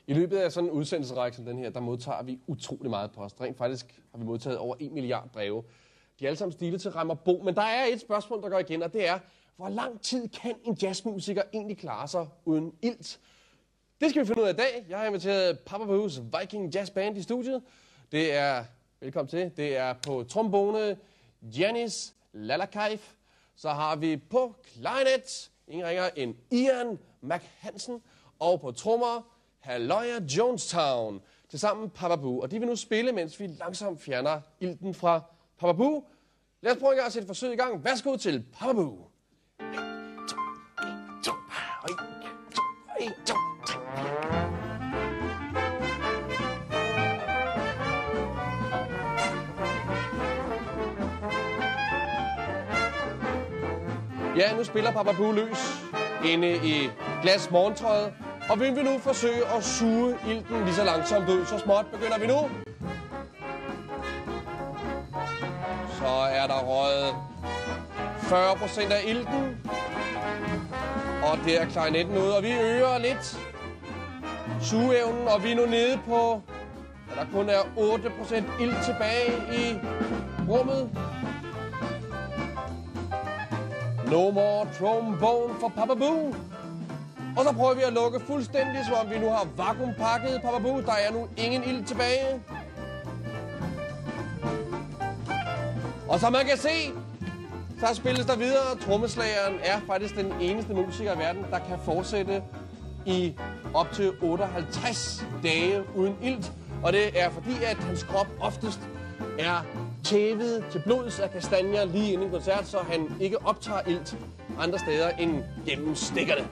I løbet af sådan en udsendelsesrække som den her, der modtager vi utrolig meget post. Rent faktisk har vi modtaget over 1 milliard breve. De er alle sammen stilet til Reimer Bo, men der er et spørgsmål, der går igen, og det er, hvor lang tid kan en jazzmusiker egentlig klare sig uden ilt? Det skal vi finde ud af i dag. Jeg har inviteret Papa Boo's Viking Jazz Band i studiet. Det er, velkommen til, det er på trombone Janis Lalakaif. Så har vi på klarinet, ingen ringer end Ian McHansen. Og på trommer, Halloya Jonestown. Tilsammen Papa Boo. Og de vil nu spille, mens vi langsomt fjerner ilten fra Papa Boo. Lad os prøve en gang at sætte forsøget i gang. Værsgo til Papa Boo. Ja, nu spiller Papa Boo løs inde i glas morgentøjet, og vi vil nu forsøge at suge ilten lige så langsomt ud. Så småt begynder vi nu. Så er der røget 40% af ilten, og det er klarinetten ude, og vi øger lidt sugeevnen, og vi er nu nede på, at der kun er 8% ilt tilbage i rummet. No more trombone for Papa Boo. Og så prøver vi at lukke fuldstændig, som om vi nu har vakuumpakket Papa Boo. Der er nu ingen ild tilbage. Og som man kan se, så spilles der videre. Trommeslageren er faktisk den eneste musiker i verden, der kan fortsætte i op til 58 dage uden ilt. Og det er fordi, at hans krop oftest er tævet til blods af kastanjer lige inden en koncert, så han ikke optager ilt andre steder end gennem stikkerne.